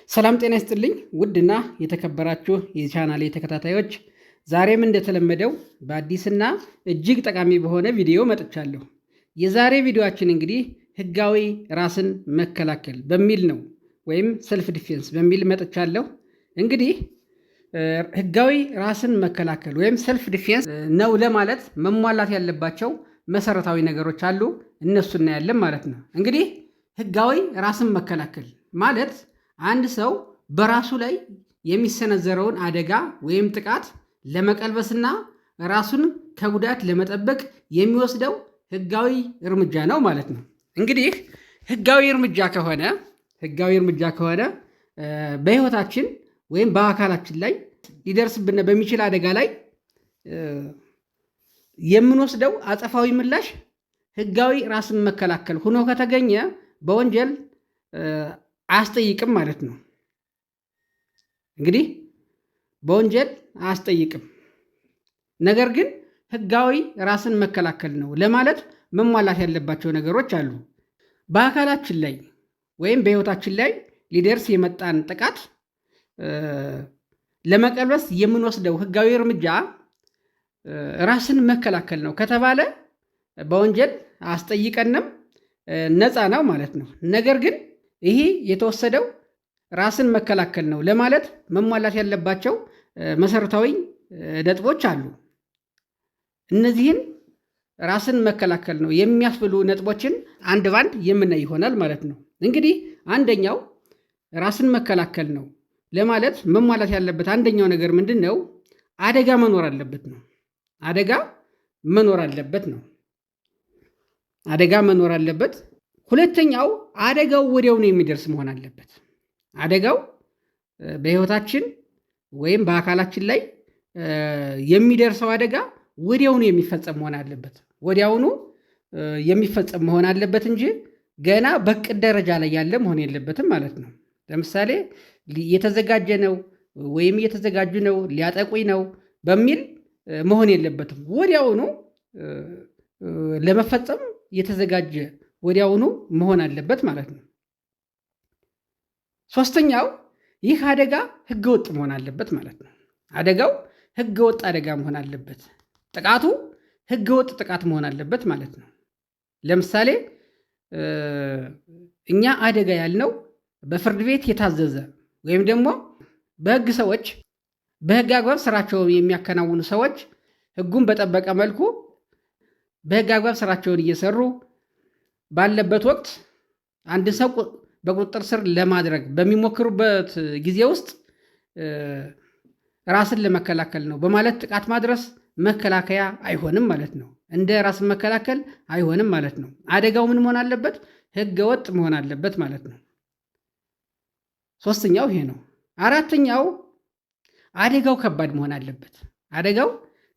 ሰላም ጤና ይስጥልኝ ውድና የተከበራችሁ የቻናሌ ተከታታዮች፣ ዛሬም እንደተለመደው በአዲስና እጅግ ጠቃሚ በሆነ ቪዲዮ መጥቻለሁ። የዛሬ ቪዲዮአችን እንግዲህ ህጋዊ ራስን መከላከል በሚል ነው፣ ወይም ሰልፍ ዲፌንስ በሚል መጥቻለሁ። እንግዲህ ህጋዊ ራስን መከላከል ወይም ሰልፍ ዲፌንስ ነው ለማለት መሟላት ያለባቸው መሰረታዊ ነገሮች አሉ። እነሱ እናያለን ማለት ነው። እንግዲህ ህጋዊ ራስን መከላከል ማለት አንድ ሰው በራሱ ላይ የሚሰነዘረውን አደጋ ወይም ጥቃት ለመቀልበስና ራሱን ከጉዳት ለመጠበቅ የሚወስደው ህጋዊ እርምጃ ነው ማለት ነው። እንግዲህ ህጋዊ እርምጃ ከሆነ በህይወታችን ወይም በአካላችን ላይ ሊደርስብን በሚችል አደጋ ላይ የምንወስደው አጸፋዊ ምላሽ ህጋዊ ራስን መከላከል ሆኖ ከተገኘ በወንጀል አያስጠይቅም ማለት ነው። እንግዲህ በወንጀል አያስጠይቅም። ነገር ግን ህጋዊ ራስን መከላከል ነው ለማለት መሟላት ያለባቸው ነገሮች አሉ። በአካላችን ላይ ወይም በህይወታችን ላይ ሊደርስ የመጣን ጥቃት ለመቀልበስ የምንወስደው ህጋዊ እርምጃ ራስን መከላከል ነው ከተባለ በወንጀል አያስጠይቀንም፣ ነፃ ነው ማለት ነው። ነገር ግን ይሄ የተወሰደው ራስን መከላከል ነው ለማለት መሟላት ያለባቸው መሰረታዊ ነጥቦች አሉ። እነዚህን ራስን መከላከል ነው የሚያስብሉ ነጥቦችን አንድ ባንድ የምናይ ይሆናል ማለት ነው። እንግዲህ አንደኛው ራስን መከላከል ነው ለማለት መሟላት ያለበት አንደኛው ነገር ምንድን ነው? አደጋ መኖር አለበት ነው። አደጋ መኖር አለበት። ሁለተኛው አደጋው ወዲያውኑ የሚደርስ መሆን አለበት። አደጋው በህይወታችን ወይም በአካላችን ላይ የሚደርሰው አደጋ ወዲያውኑ የሚፈጸም መሆን አለበት እንጂ ገና በቅድ ደረጃ ላይ ያለ መሆን የለበትም ማለት ነው። ለምሳሌ የተዘጋጀ ነው ወይም እየተዘጋጁ ነው፣ ሊያጠቁኝ ነው በሚል መሆን የለበትም። ወዲያውኑ ለመፈጸም የተዘጋጀ ወዲያውኑ መሆን አለበት ማለት ነው። ሶስተኛው ይህ አደጋ ህገወጥ መሆን አለበት ማለት ነው። አደጋው ህገወጥ አደጋ መሆን አለበት። ጥቃቱ ህገወጥ ጥቃት መሆን አለበት ማለት ነው። ለምሳሌ እኛ አደጋ ያልነው በፍርድ ቤት የታዘዘ ወይም ደግሞ በህግ አግባብ ስራቸውን የሚያከናውኑ ሰዎች ህጉን በጠበቀ መልኩ በህግ አግባብ ስራቸውን እየሰሩ ባለበት ወቅት አንድ ሰው በቁጥጥር ስር ለማድረግ በሚሞክሩበት ጊዜ ውስጥ ራስን ለመከላከል ነው በማለት ጥቃት ማድረስ መከላከያ አይሆንም ማለት ነው። እንደ ራስን መከላከል አይሆንም ማለት ነው። አደጋው ምን መሆን አለበት? ህገወጥ መሆን አለበት ማለት ነው። ሶስተኛው ይሄ ነው። አራተኛው አደጋው ከባድ መሆን አለበት። አደጋው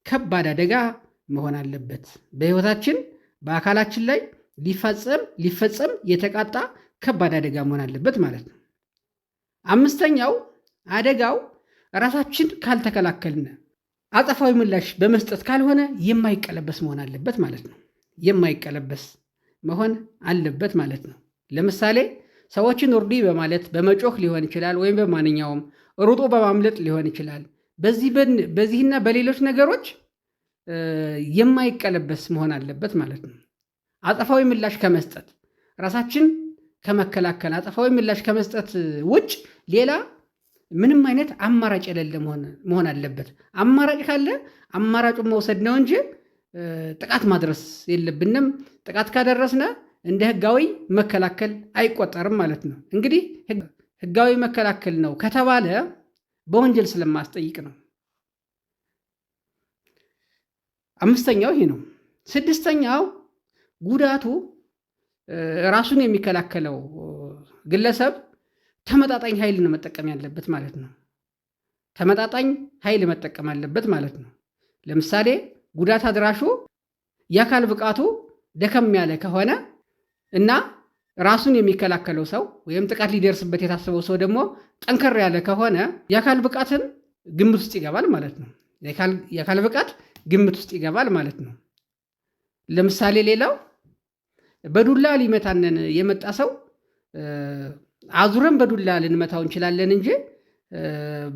ከባድ አደጋ መሆን አለበት። በህይወታችን በአካላችን ላይ ሊፈጸም የተቃጣ ከባድ አደጋ መሆን አለበት ማለት ነው። አምስተኛው አደጋው ራሳችን ካልተከላከልን አጸፋዊ ምላሽ በመስጠት ካልሆነ የማይቀለበስ መሆን አለበት ማለት ነው። የማይቀለበስ መሆን አለበት ማለት ነው። ለምሳሌ ሰዎችን እርዱ በማለት በመጮህ ሊሆን ይችላል፣ ወይም በማንኛውም ሩጦ በማምለጥ ሊሆን ይችላል። በዚህና በሌሎች ነገሮች የማይቀለበስ መሆን አለበት ማለት ነው። አጸፋዊ ምላሽ ከመስጠት ራሳችን ከመከላከል አጸፋዊ ምላሽ ከመስጠት ውጭ ሌላ ምንም አይነት አማራጭ የሌለ መሆን አለበት። አማራጭ ካለ አማራጩን መውሰድ ነው እንጂ ጥቃት ማድረስ የለብንም። ጥቃት ካደረስነ እንደ ህጋዊ መከላከል አይቆጠርም ማለት ነው። እንግዲህ ህጋዊ መከላከል ነው ከተባለ በወንጀል ስለማያስጠይቅ ነው። አምስተኛው ይሄ ነው። ስድስተኛው ጉዳቱ ራሱን የሚከላከለው ግለሰብ ተመጣጣኝ ኃይል ነው መጠቀም ያለበት ማለት ነው። ተመጣጣኝ ኃይል መጠቀም አለበት ማለት ነው። ለምሳሌ ጉዳት አድራሹ የአካል ብቃቱ ደከም ያለ ከሆነ እና ራሱን የሚከላከለው ሰው ወይም ጥቃት ሊደርስበት የታሰበው ሰው ደግሞ ጠንከር ያለ ከሆነ የአካል ብቃትን ግምት ውስጥ ይገባል ማለት ነው። የአካል ብቃት ግምት ውስጥ ይገባል ማለት ነው። ለምሳሌ ሌላው በዱላ ሊመታነን የመጣ ሰው አዙረን በዱላ ልንመታው እንችላለን እንጂ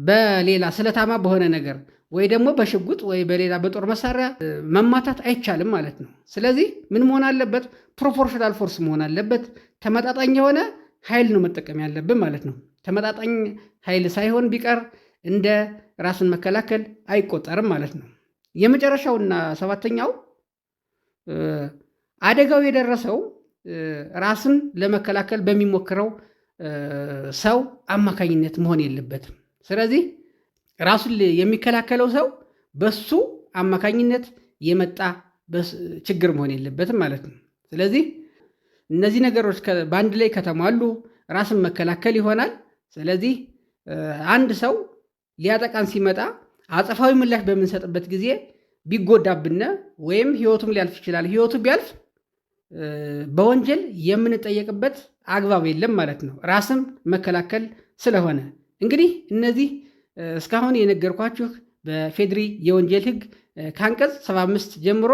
በሌላ ስለታማ በሆነ ነገር ወይ ደግሞ በሽጉጥ ወይ በሌላ በጦር መሳሪያ መማታት አይቻልም ማለት ነው። ስለዚህ ምን መሆን አለበት? ፕሮፖርሽናል ፎርስ መሆን አለበት። ተመጣጣኝ የሆነ ኃይል ነው መጠቀም ያለብን ማለት ነው። ተመጣጣኝ ኃይል ሳይሆን ቢቀር እንደ ራስን መከላከል አይቆጠርም ማለት ነው። የመጨረሻውና ሰባተኛው አደጋው የደረሰው ራስን ለመከላከል በሚሞክረው ሰው አማካኝነት መሆን የለበትም። ስለዚህ ራሱን የሚከላከለው ሰው በሱ አማካኝነት የመጣ ችግር መሆን የለበትም ማለት ነው። ስለዚህ እነዚህ ነገሮች በአንድ ላይ ከተሟሉ ራስን መከላከል ይሆናል። ስለዚህ አንድ ሰው ሊያጠቃን ሲመጣ አጸፋዊ ምላሽ በምንሰጥበት ጊዜ ቢጎዳብን ወይም ህይወቱም ሊያልፍ ይችላል። ህይወቱ ቢያልፍ በወንጀል የምንጠየቅበት አግባብ የለም ማለት ነው፣ ራስን መከላከል ስለሆነ። እንግዲህ እነዚህ እስካሁን የነገርኳችሁ በፌድሪ የወንጀል ህግ ከአንቀጽ 75 ጀምሮ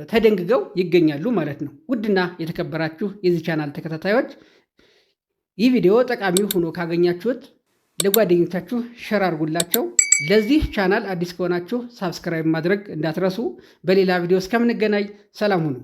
ተደንግገው ይገኛሉ ማለት ነው። ውድና የተከበራችሁ የዚህ ቻናል ተከታታዮች ይህ ቪዲዮ ጠቃሚ ሆኖ ካገኛችሁት ለጓደኞቻችሁ ሸር አድርጉላቸው። ለዚህ ቻናል አዲስ ከሆናችሁ ሳብስክራይብ ማድረግ እንዳትረሱ። በሌላ ቪዲዮ እስከምንገናኝ ሰላም ሁኑ።